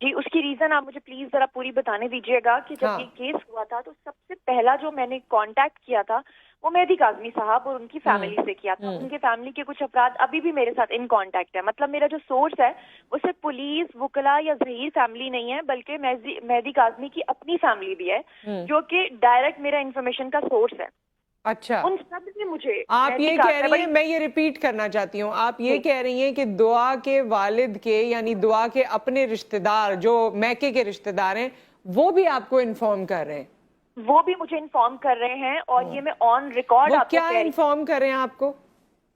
جی اس کی ریزن آپ مجھے پلیز ذرا پوری بتانے دیجیے گا کہ جب یہ کیس ہوا تھا تو سب سے پہلا جو میں نے کانٹیکٹ کیا تھا وہ مہدی کاظمی صاحب اور ان کی فیملی سے کیا تھا. ان کے فیملی کے کچھ افراد ابھی بھی میرے ساتھ ان کانٹیکٹ ہے. مطلب میرا جو سورس ہے وہ صرف پولیس وکلا یا ظہیر فیملی نہیں ہے بلکہ مہدی کاظمی کی اپنی فیملی بھی ہے جو کہ ڈائریکٹ میرا انفارمیشن کا سورس ہے. اچھا ان سب نے مجھے آپ یہ کہہ رہی ہیں, میں یہ ریپیٹ کرنا چاہتی ہوں, آپ یہ کہہ رہی ہیں کہ دعا کے والد کے یعنی دعا کے اپنے رشتہ دار جو میکے کے رشتہ دار ہیں وہ بھی آپ کو انفارم کر رہے ہیں؟ وہ بھی مجھے انفارم کر رہے ہیں اور یہ میں آن ریکارڈ آپ کو کیا انفارم کر رہے ہیں آپ کو؟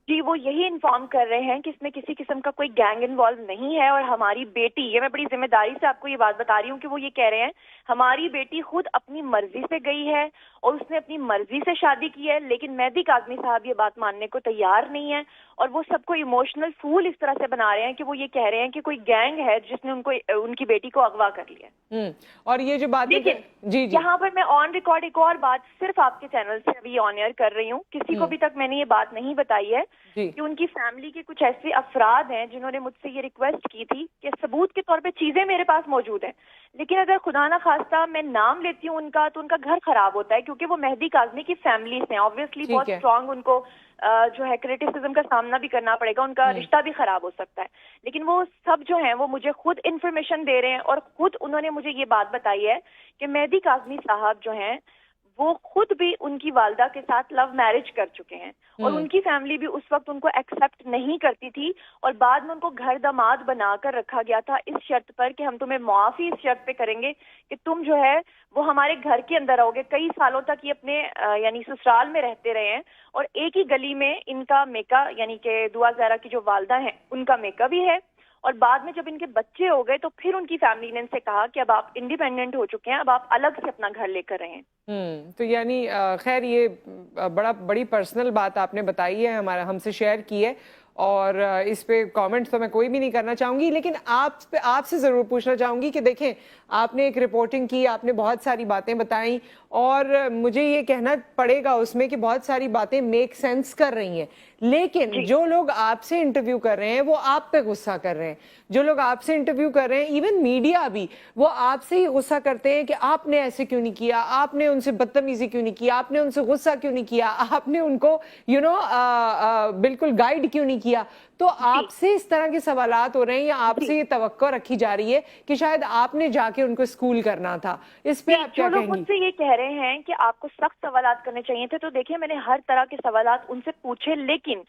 جی وہ یہی انفارم کر رہے ہیں کہ اس میں کسی قسم کا کوئی گینگ انوالو نہیں ہے اور ہماری بیٹی, یہ میں بڑی ذمہ داری سے آپ کو یہ بات بتا رہی ہوں کہ وہ یہ کہہ رہے ہیں ہماری بیٹی خود اپنی مرضی سے گئی ہے اور اس نے اپنی مرضی سے شادی کی ہے, لیکن مہدی کاظمی صاحب یہ بات ماننے کو تیار نہیں ہے اور وہ سب کو ایموشنل فول اس طرح سے بنا رہے ہیں کہ وہ یہ کہہ رہے ہیں کہ کوئی گینگ ہے جس نے ان کی بیٹی کو اغوا کر لیا. اور یہ جو بات لیکن جی یہاں پر میں آن ریکارڈ ایک اور بات صرف آپ کے چینل سے ابھی آن ایئر کر رہی ہوں, کسی کو بھی تک میں نے یہ بات نہیں بتائی ہے کہ ان کی فیملی کے کچھ ایسے افراد ہیں جنہوں نے مجھ سے یہ ریکویسٹ کی تھی کہ ثبوت کے طور پہ چیزیں میرے پاس موجود ہیں, لیکن اگر خدا نہ خواستہ میں نام لیتی ہوں ان کا تو ان کا گھر خراب ہوتا ہے کیونکہ وہ مہدی کاظمی کی فیملی سے ہیں, آبویسلی بہت اسٹرانگ ان کو جو ہے کریٹیسزم کا سامنا بھی کرنا پڑے گا, ان کا رشتہ بھی خراب ہو سکتا ہے, لیکن وہ سب جو ہیں وہ مجھے خود انفارمیشن دے رہے ہیں اور خود انہوں نے مجھے یہ بات بتائی ہے کہ مہدی کاظمی صاحب جو ہیں وہ خود بھی ان کی والدہ کے ساتھ لو میرج کر چکے ہیں اور ان کی فیملی بھی اس وقت ان کو ایکسپٹ نہیں کرتی تھی اور بعد میں ان کو گھر داماد بنا کر رکھا گیا تھا اس شرط پر کہ ہم تمہیں معافی اس شرط پہ کریں گے کہ تم جو ہے وہ ہمارے گھر کے اندر رہو گے. کئی سالوں تک یہ اپنے یعنی سسرال میں رہتے رہے ہیں اور ایک ہی گلی میں ان کا میکا یعنی کہ دعا زہرا کی جو والدہ ہیں ان کا میکا بھی ہے اور بعد میں جب ان کے بچے ہو گئے تو پھر ان کی فیملی نے ان سے کہا کہ اب آپ انڈیپینڈنٹ ہو چکے ہیں, اب آپ الگ سے اپنا گھر لے کر رہے ہیں. تو یعنی خیر یہ بڑی پرسنل بات آپ نے بتائی ہے, ہم سے شیئر کی ہے اور اس پہ کامنٹ تو میں کوئی بھی نہیں کرنا چاہوں گی, لیکن آپ سے ضرور پوچھنا چاہوں گی کہ دیکھیں آپ نے ایک رپورٹنگ کی, آپ نے بہت ساری باتیں بتائیں اور مجھے یہ کہنا پڑے گا اس میں کہ بہت ساری باتیں میک سینس کر رہی ہیں, لیکن جو لوگ آپ سے انٹرویو کر رہے ہیں وہ آپ پہ غصہ کر رہے ہیں, جو لوگ آپ سے انٹرویو کر رہے ہیں ایون میڈیا بھی وہ آپ سے ہی غصہ کرتے ہیں کہ آپ نے ایسے کیوں نہیں کیا, آپ نے ان سے بدتمیزی کیوں نہیں کیا, آپ نے ان سے غصہ کیوں نہیں کیا, آپ نے ان کو بالکل گائیڈ کیوں نہیں کیا. تو آپ سے اس طرح کے سوالات ہو رہے ہیں یا آپ سے یہ توقع رکھی جا رہی ہے کہ شاید آپ نے جا کے ان کو اسکول کرنا تھا, اس پہ آپ کیا کہیں گی؟ جو لوگ مجھ سے یہ کہہ رہے ہیں کہ آپ کو سخت سوالات کرنے چاہیے تھے, تو دیکھیں میں نے ہر طرح کے سوالات ان سے پوچھے, لیکن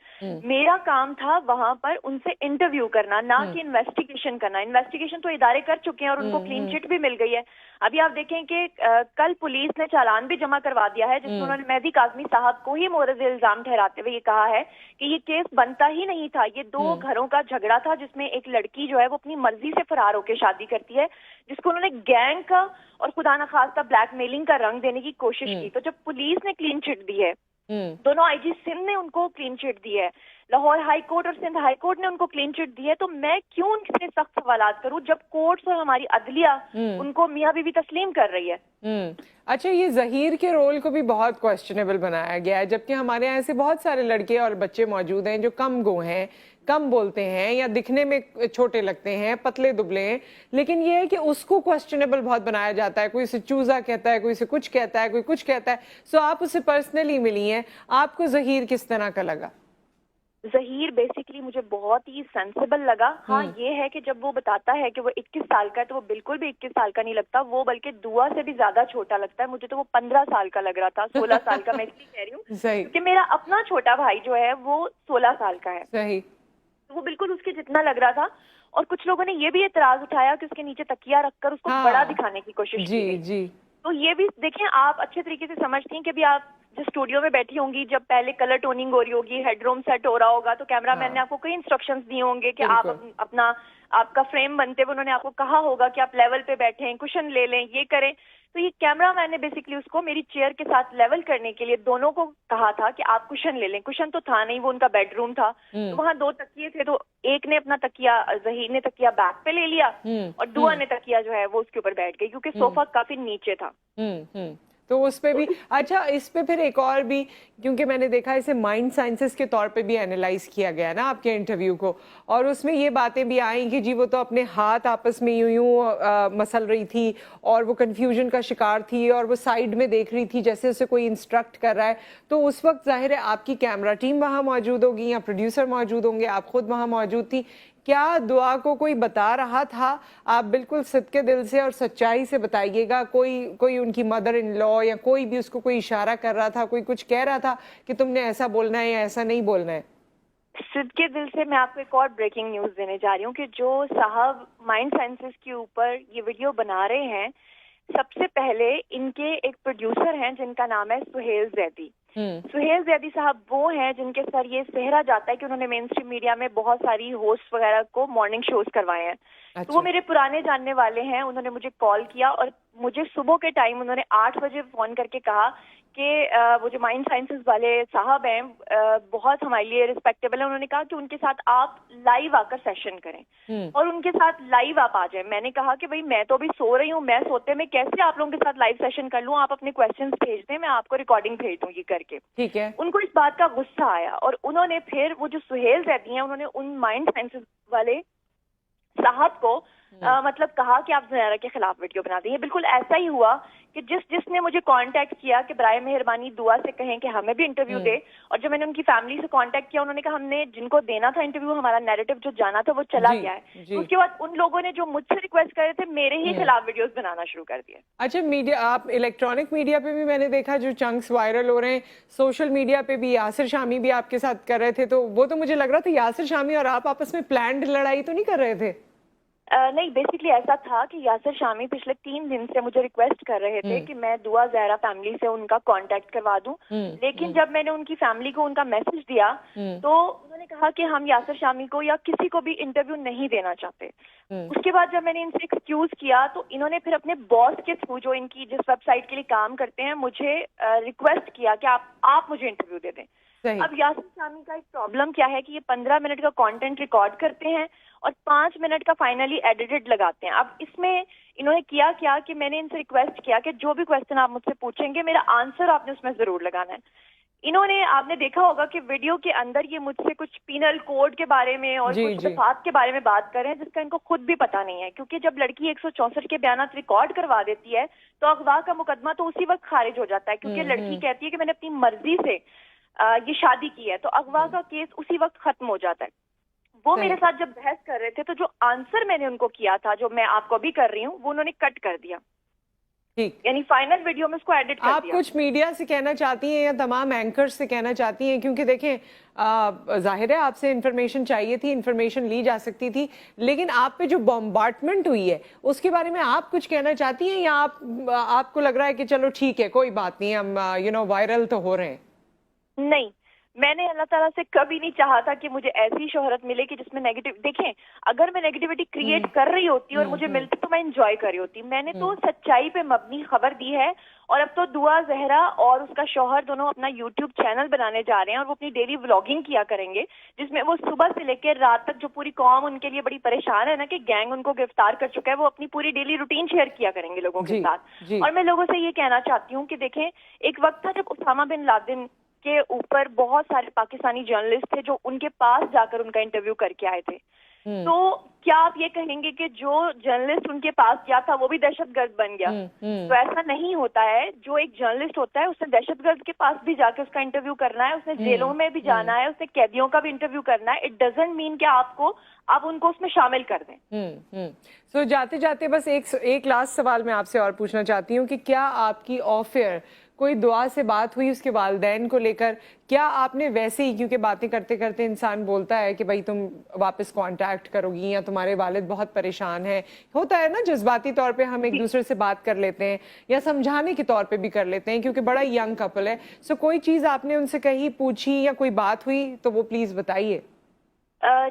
میرا کام تھا وہاں پر ان سے انٹرویو کرنا نہ کہ انویسٹیگیشن کرنا. انویسٹیگیشن تو ادارے کر چکے ہیں اور ان کو کلین چٹ بھی مل گئی ہے. ابھی آپ دیکھیں کہ کل پولیس نے چالان بھی جمع کروا دیا ہے جس میں انہوں نے مہدی کاظمی صاحب کو ہی مورد الزام ٹھہراتے ہوئے یہ کہا ہے کہ یہ کیس بنتا ہی نہیں تھا, یہ 2 گھروں کا جھگڑا تھا جس میں ایک لڑکی جو ہے وہ اپنی مرضی سے فرار ہو کے شادی کرتی ہے جس کو انہوں نے گینگ کا اور خدا نہ خواستہ بلیک میلنگ کا رنگ دینے کی کوشش کی. تو جب پولیس نے کلین چٹ دی ہے, دونوں آئی جی سندھ نے ان کو کلین چٹ دی ہے, لاہور ہائی کورٹ اور سندھ ہائی کورٹ نے ان کو کلین چٹ دی ہے, تو میں کیوں ان سے سخت سوالات کروں جب کورٹس اور ہماری عدلیہ ان کو میاں بیوی تسلیم کر رہی ہے. اچھا یہ ظہیر کے رول کو بھی بہت کوسچنیبل بنایا گیا ہے, جبکہ ہمارے یہاں ایسے بہت سارے لڑکے اور بچے موجود ہیں جو کم گو ہیں, کم بولتے ہیں یا دکھنے میں چھوٹے لگتے ہیں, پتلے دبلے ہیں, لیکن یہ ہے کہ اس کو کوسچنیبل بہت بنایا جاتا ہے. کوئی اسے چوزا کہتا ہے, کوئی اسے کچھ کہتا ہے, کوئی کچھ کہتا ہے. سو آپ اسے پرسنلی ملی ہیں, آپ کو ظہیر کس طرح کا لگا؟ ظہیر بیسیکلی مجھے بہت ہی سینسیبل لگا. ہاں یہ ہے کہ جب وہ بتاتا ہے کہ وہ 21 سال کا ہے تو وہ بالکل بھی 21 سال کا نہیں لگتا, وہ بلکہ دعا سے بھی زیادہ چھوٹا لگتا ہے. مجھے تو وہ 15 سال کا لگ رہا تھا, 16 سال کا. میں اس لیے کہہ رہی ہوں کہ میرا اپنا چھوٹا بھائی جو ہے وہ 16 سال کا ہے. صحیح. وہ بالکل اس کے جتنا لگ رہا تھا. اور کچھ لوگوں نے یہ بھی اعتراض اٹھایا کہ اس کے نیچے تکیہ رکھ کر اس کو بڑا دکھانے کی کوشش کی. تو یہ بھی دیکھیں, آپ اچھے طریقے سے سمجھتے ہیں کہ ابھی آپ جس اسٹوڈیو میں بیٹھی ہوں گی, جب پہلے کلر ٹوننگ ہو رہی ہوگی, ہیڈ روم سیٹ ہو رہا ہوگا, تو کیمرہ مین نے آپ کو کئی انسٹرکشنز دیے ہوں گے کہ آپ اپنا آپ کا فریم بنتے ہوئے انہوں نے آپ کو کہا ہوگا کہ آپ لیول پہ بیٹھیں, کشن لے لیں, یہ کریں. تو یہ کیمرہ مین نے بیسکلی اس کو میری چیئر کے ساتھ لیول کرنے کے لیے دونوں کو کہا تھا کہ آپ کشن لے لیں. کشن تو تھا نہیں, وہ ان کا بیڈ روم تھا, تو وہاں 2 تکیے تھے, تو ایک نے اپنا تکیہ, ظہیر نے تکیہ بیک پہ لے لیا اور دعا نے تکیہ جو ہے وہ اس کے اوپر بیٹھ گئی کیونکہ صوفہ کافی نیچے تھا. تو اس پہ بھی اچھا، اس پہ پھر ایک اور بھی، کیونکہ میں نے دیکھا اسے مائنڈ سائنسز کے طور پہ بھی اینالائز کیا گیا نا آپ کے انٹرویو کو، اور اس میں یہ باتیں بھی آئیں کہ جی وہ تو اپنے ہاتھ آپس میں یوں یوں مسل رہی تھی اور وہ کنفیوژن کا شکار تھی اور وہ سائیڈ میں دیکھ رہی تھی جیسے اسے کوئی انسٹرکٹ کر رہا ہے. تو اس وقت ظاہر ہے آپ کی کیمرہ ٹیم وہاں موجود ہوگی یا پروڈیوسر موجود ہوں گے، آپ خود وہاں موجود تھی. کیا دعا کو کوئی بتا رہا تھا؟ آپ بالکل صدقے دل سے اور سچائی سے بتائیے گا، کوئی ان کی مدر ان لا یا کوئی بھی اس کو کوئی اشارہ کر رہا تھا، کوئی کچھ کہہ رہا تھا کہ تم نے ایسا بولنا ہے یا ایسا نہیں بولنا ہے؟ صدقے دل سے میں آپ کو ایک اور بریکنگ نیوز دینے جا رہی ہوں کہ جو صاحب مائنڈ سائنسز کے اوپر یہ ویڈیو بنا رہے ہیں، سب سے پہلے ان کے ایک پروڈیوسر ہیں جن کا نام ہے سہیل زیدی. سہیل زیدی صاحب وہ ہیں جن کے سر یہ سہرا جاتا ہے کہ انہوں نے مین اسٹریم میڈیا میں بہت ساری ہوسٹ وغیرہ کو مارننگ شوز کروائے ہیں. تو وہ میرے پرانے جاننے والے ہیں. انہوں نے مجھے کال کیا اور مجھے صبح کے ٹائم انہوں نے 8 بجے فون کر کے کہا کہ وہ جو مائنڈ سائنسز والے صاحب ہیں بہت ہمارے لیے ریسپیکٹیبل ہیں. انہوں نے کہا کہ ان کے ساتھ آپ لائیو آ کر سیشن کریں اور ان کے ساتھ لائیو آپ آ جائیں. میں نے کہا کہ بھائی میں تو ابھی سو رہی ہوں، میں سوتے میں کیسے آپ لوگوں کے ساتھ لائیو سیشن کر لوں؟ آپ اپنے کویسچنز بھیج دیں، میں آپ کو ریکارڈنگ بھیج دوں گی کر کے. ٹھیک ہے. ان کو اس بات کا غصہ آیا اور انہوں نے پھر وہ جو سہیل زیدی ہیں انہوں نے ان مائنڈ سائنسز والے صاحب کو مطلب کہا کہ آپ زنیرہ کے خلاف ویڈیو بنا دیں. یہ بالکل ایسا ہی ہوا کہ جس نے مجھے کانٹیکٹ کیا کہ برائے مہربانی دعا سے کہیں کہ ہمیں بھی انٹرویو دے، اور جب میں نے ان کی فیملی سے کانٹیکٹ کیا انہوں نے کہا ہم نے جن کو دینا تھا انٹرویو، ہمارا نیریٹو جو جانا تھا وہ چلا گیا ہے. اس کے بعد ان لوگوں نے جو مجھ سے ریکویسٹ کرے تھے میرے ہی خلاف ویڈیوز بنانا شروع کر دیا. اچھا، میڈیا، آپ الیکٹرانک میڈیا پہ بھی میں نے دیکھا جو چنکس وائرل ہو رہے ہیں، سوشل میڈیا پہ بھی یاسر شامی بھی آپ کے ساتھ کر رہے تھے، تو وہ تو مجھے لگ رہا تھا یاسر شامی اور آپ آپس میں پلانڈ لڑائی تو نہیں کر رہے تھے؟ نہیں، بیسکلی ایسا تھا کہ یاسر شامی پچھلے 3 دن سے مجھے ریکویسٹ کر رہے تھے کہ میں دعا زہرا فیملی سے ان کا کانٹیکٹ کروا دوں. لیکن جب میں نے ان کی فیملی کو ان کا میسج دیا تو انہوں نے کہا کہ ہم یاسر شامی کو یا کسی کو بھی انٹرویو نہیں دینا چاہتے. اس کے بعد جب میں نے ان سے ایکسکیوز کیا تو انہوں نے پھر اپنے باس کے تھرو جو ان کی جس ویب سائٹ کے لیے کام کرتے ہیں مجھے ریکویسٹ کیا کہ آپ مجھے انٹرویو دے دیں. اب یاسر شامی کا ایک پرابلم کیا ہے کہ یہ 15 منٹ کا کانٹینٹ ریکارڈ کرتے ہیں اور 5 منٹ کا فائنلی ایڈیٹڈ لگاتے ہیں. اب اس میں انہوں نے کیا کہ میں نے ان سے ریکویسٹ کیا کہ جو بھی کویسچن آپ مجھ سے پوچھیں گے میرا آنسر آپ نے اس میں ضرور لگانا ہے. انہوں نے، آپ نے دیکھا ہوگا کہ ویڈیو کے اندر یہ مجھ سے کچھ پینل کوڈ کے بارے میں اور کچھ دفعات کے بارے میں بات کر رہے ہیں جس کا ان کو خود بھی پتا نہیں ہے. کیونکہ جب لڑکی 164 کے بیانات ریکارڈ کروا دیتی ہے تو اغوا کا مقدمہ تو اسی وقت خارج ہو جاتا ہے، کیونکہ لڑکی کہتی ہے کہ میں نے اپنی مرضی سے یہ شادی کی ہے، تو اغوا کا کیس اسی وقت ختم ہو جاتا ہے. وہ میرے ساتھ جب بحث کر رہے تھے تو جو آنسر میں نے ان کو کیا تھا جو میں آپ کو بھی کر رہی ہوں وہ انہوں نے کٹ کر دیا. یعنی فائنل ویڈیو میں اس کو ایڈٹ کر دیا. آپ کچھ میڈیا سے کہنا چاہتی ہیں یا تمام اینکرز سے کہنا چاہتی ہیں؟ کیونکہ دیکھیں ظاہر ہے آپ سے انفارمیشن چاہیے تھی، انفارمیشن لی جا سکتی تھی، لیکن آپ پہ جو بمبارٹمنٹ ہوئی ہے اس کے بارے میں آپ کچھ کہنا چاہتی ہیں یا آپ کو لگ رہا ہے کہ چلو ٹھیک ہے کوئی بات نہیں، ہم وائرل تو ہو رہے ہیں؟ نہیں، میں نے اللہ تعالیٰ سے کبھی نہیں چاہا تھا کہ مجھے ایسی شہرت ملے کہ جس میں نیگیٹو، دیکھیں اگر میں نیگیٹیوٹی کریٹ کر رہی ہوتی اور مجھے ملتی تو میں انجوائے کر رہی ہوتی. میں نے تو سچائی پہ مبنی خبر دی ہے. اور اب تو دعا زہرا اور اس کا شوہر دونوں اپنا یوٹیوب چینل بنانے جا رہے ہیں اور وہ اپنی ڈیلی ولاگنگ کیا کریں گے جس میں وہ صبح سے لے کے رات تک، جو پوری قوم ان کے لیے بڑی پریشان ہے نا کہ گینگ ان کو گرفتار کر چکا ہے، وہ اپنی پوری ڈیلی روٹین شیئر کیا کریں گے لوگوں کے ساتھ. اور میں لوگوں سے یہ کہنا چاہتی ہوں کہ دیکھیں ایک وقت تھا جب اسامہ بن لادن کے اوپر بہت سارے پاکستانی جرنلسٹ تھے جو ان کے پاس جا کر ان کا انٹرویو کر کے آئے تھے. تو کیا آپ یہ کہیں گے کہ جو جرنلسٹ ان کے پاس گیا تھا وہ بھی دہشت گرد بن گیا؟ تو ایسا نہیں ہوتا ہے. جو ایک جرنلسٹ ہوتا ہے اس نے دہشت گرد کے پاس بھی جا کے اس کا انٹرویو کرنا ہے، اس نے جیلوں میں بھی جانا ہے، اس نے قیدیوں کا بھی انٹرویو کرنا ہے. اٹ ڈزنٹ مین کہ آپ ان کو اس میں شامل کر دیں. سو جاتے جاتے بس ایک لاسٹ سوال میں آپ سے اور پوچھنا چاہتی ہوں کہ کیا آپ کی آف ایئر کوئی دعا سے بات ہوئی اس کے والدین کو لے کر؟ کیا آپ نے ویسے ہی، کیونکہ باتیں کرتے کرتے انسان بولتا ہے کہ بھائی تم واپس کانٹیکٹ کرو گی یا تمہارے والد بہت پریشان ہیں، ہوتا ہے نا جذباتی طور پہ ہم ایک دوسرے سے بات کر لیتے ہیں یا سمجھانے کے طور پہ بھی کر لیتے ہیں کیونکہ بڑا ینگ کپل ہے. سو کوئی چیز آپ نے ان سے کہی، پوچھی یا کوئی بات ہوئی تو وہ پلیز بتائیے.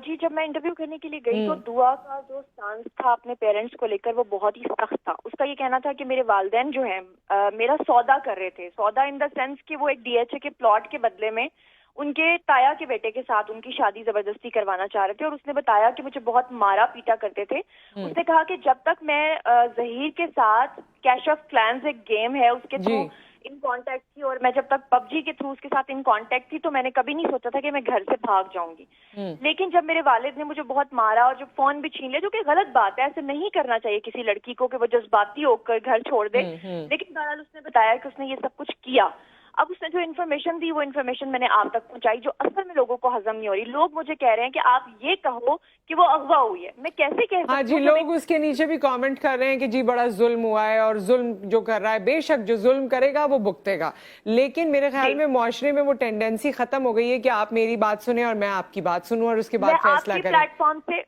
جی، جب میں انٹرویو کرنے کے لیے گئی تو دعا کا جو سٹانس تھا اپنے پیرنٹس کو لے کر وہ بہت ہی سخت تھا. اس کا یہ کہنا تھا کہ میرے والدین جو ہیں میرا سودا کر رہے تھے. سودا ان دا سینس کہ وہ ایک DHA کے پلاٹ کے بدلے میں ان کے تایا کے بیٹے کے ساتھ ان کی شادی زبردستی کروانا چاہ رہے تھے، اور اس نے بتایا کہ مجھے بہت مارا پیٹا کرتے تھے. اس نے کہا کہ جب تک میں ظہیر کے ساتھ کیش آف کلینز ایک گیم ہے اس کے تھرو ان کانٹیکٹ تھی، اور میں جب تک پب جی کے تھرو اس کے ساتھ ان کانٹیکٹ تھی، تو میں نے کبھی نہیں سوچا تھا کہ میں گھر سے بھاگ جاؤں گی. لیکن جب میرے والد نے مجھے بہت مارا اور جب فون بھی چھین لیا، جو کہ غلط بات ہے، ایسے نہیں کرنا چاہیے کسی لڑکی کو کہ وہ جذباتی ہو کر گھر چھوڑ دے، لیکن بہرحال اس نے بتایا کہ اس نے یہ سب کچھ کیا. اب اس نے جو انفارمیشن دی وہ انفارمیشن میں نے آپ تک پہنچائی، جو اصل میں لوگوں کو ہضم نہیں ہو رہی. لوگ مجھے کہہ رہے ہیں کہ آپ یہ کہو کہ وہ اغوا ہوئی ہے. میں کیسے کہہ سکتی ہوں؟ جی، لوگ اس کے نیچے بھی کامنٹ کر رہے ہیں کہ جی بڑا ظلم ہوا ہے، اور ظلم جو کر رہا ہے بے شک جو ظلم کرے گا وہ بھگتے گا، لیکن میرے خیال میں معاشرے میں وہ ٹینڈنسی ختم ہو گئی ہے کہ آپ میری بات سنیں اور میں آپ کی بات سنوں اور اس کے بعد فیصلہ کریں.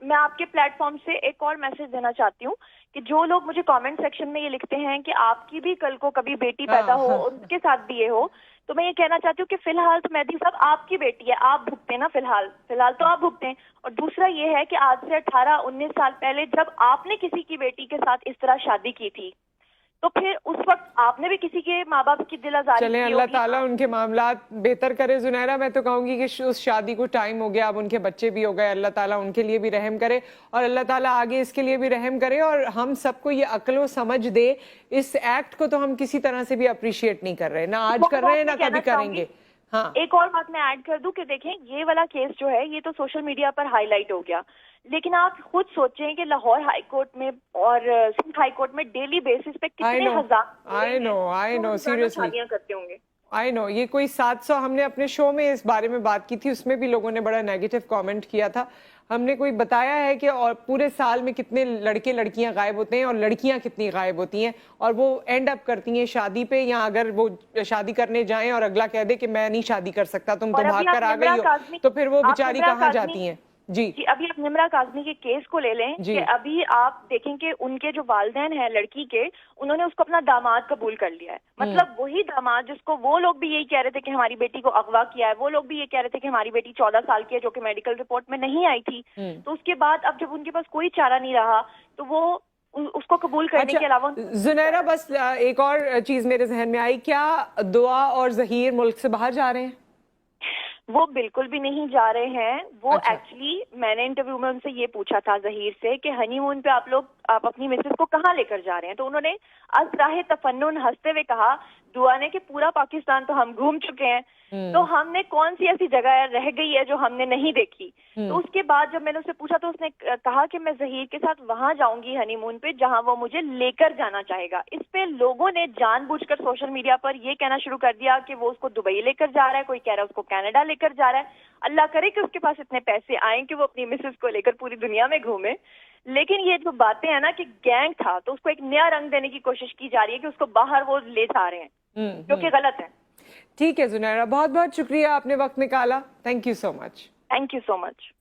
میں آپ کے پلیٹ فارم سے ایک اور میسج دینا چاہتی ہوں کہ جو لوگ مجھے کامنٹ سیکشن میں یہ لکھتے ہیں کہ آپ کی بھی کل کو کبھی بیٹی پیدا ہو اور اس کے ساتھ بھی یہ ہو، تو میں یہ کہنا چاہتی ہوں کہ فی الحال تو مہدی صاحب آپ کی بیٹی ہے، آپ بھگتے ہیں نا، فی الحال تو آپ بھگتے ہیں. اور دوسرا یہ ہے کہ آج سے 18-19 سال پہلے جب آپ نے کسی کی بیٹی کے ساتھ اس طرح شادی کی تھی، تو پھر اس وقت آپ نے بھی کسی کے ماں باپ کی دل آزاری کی ہوگی. چلیں اللہ تعالیٰ ان کے معاملات بہتر کرے. زنیرہ میں تو کہوں گی کہ اس شادی کو ٹائم ہو گیا، اب ان کے بچے بھی ہو گئے، اللہ تعالیٰ ان کے لیے بھی رحم کرے اور اللہ تعالیٰ آگے اس کے لیے بھی رحم کرے، اور ہم سب کو یہ عقل و سمجھ دے. اس ایکٹ کو تو ہم کسی طرح سے بھی اپریشیٹ نہیں کر رہے، نہ آج کر رہے ہیں نہ کبھی کریں گے. ہاں، ایک اور بات میں ایڈ کر دوں کہ دیکھیں یہ والا کیس جو ہے یہ تو سوشل میڈیا پر ہائی لائٹ ہو گیا، لیکن آپ خود سوچیں کہ لاہور ہائی کورٹ میں اور سندھ ہائی کورٹ میں ڈیلی بیسس پہ کتنے ہزار شادیاں کرتے ہوں گے. آئی نو، یہ کوئی 700، ہم نے اپنے شو میں اس بارے میں بات کی تھی، اس میں بھی لوگوں نے بڑا نیگیٹو کامنٹ کیا تھا. ہم نے کوئی بتایا ہے کہ اور پورے سال میں کتنے لڑکے لڑکیاں غائب ہوتے ہیں اور لڑکیاں کتنی غائب ہوتی ہیں، اور وہ اینڈ اپ کرتی ہیں شادی پہ، یا اگر وہ شادی کرنے جائیں اور اگلا کہہ دے کہ میں نہیں شادی کر سکتا، تم تو بھاگ کر آ گئی ہو، تو پھر وہ بیچاری کہاں جاتی ہیں. جی ابھی آپ نمرا کاظمی کے کیس کو لے لیں کہ ابھی آپ دیکھیں کہ ان کے جو والدین ہیں لڑکی کے، انہوں نے اس کو اپنا داماد قبول کر لیا ہے. مطلب وہی داماد جس کو وہ لوگ بھی یہی کہہ رہے تھے کہ ہماری بیٹی کو اغوا کیا ہے، وہ لوگ بھی یہ کہہ رہے تھے کہ ہماری بیٹی 14 سال کی ہے، جو کہ میڈیکل رپورٹ میں نہیں آئی تھی. تو اس کے بعد اب جب ان کے پاس کوئی چارہ نہیں رہا تو وہ اس کو قبول کرنے کے علاوہ. زنیرہ بس ایک اور چیز میرے ذہن میں آئی، کیا دعا اور ظہیر ملک سے باہر جا رہے ہیں؟ وہ بالکل بھی نہیں جا رہے ہیں. وہ ایکچولی میں نے انٹرویو میں ان سے یہ پوچھا تھا ظہیر سے کہ ہنی مون پہ آپ اپنی مسز کو کہاں لے کر جا رہے ہیں، تو انہوں نے ازراہ تفنن ہنستے ہوئے کہا دعا نے کہ پورا پاکستان تو ہم گھوم چکے ہیں، تو ہم نے کون سی ایسی جگہ رہ گئی ہے جو ہم نے نہیں دیکھی. تو اس کے بعد جب میں نے اس سے پوچھا تو اس نے کہا کہ میں ظہیر کے ساتھ وہاں جاؤں گی ہنی مون پہ جہاں وہ مجھے لے کر جانا چاہے گا. اس پہ لوگوں نے جان بوجھ کر سوشل میڈیا پر یہ کہنا شروع کر دیا کہ وہ اس کو دبئی لے کر جا رہا ہے، کوئی کہہ رہا ہے اس کو کینیڈا لے کر جا رہا ہے. اللہ کرے کہ اس کے پاس اتنے پیسے آئیں کہ وہ اپنی مسز کو لے کر پوری دنیا میں گھومے. لیکن یہ جو باتیں ہیں نا کہ گینگ تھا تو اس کو ایک نیا رنگ دینے کی کوشش کی جا رہی ہے کہ اس کو باہر وہ لے جا رہے ہیں، جو کہ غلط ہے. ٹھیک ہے زنیرہ، بہت بہت شکریہ، آپ نے وقت نکالا. Thank you so much. Thank you so much.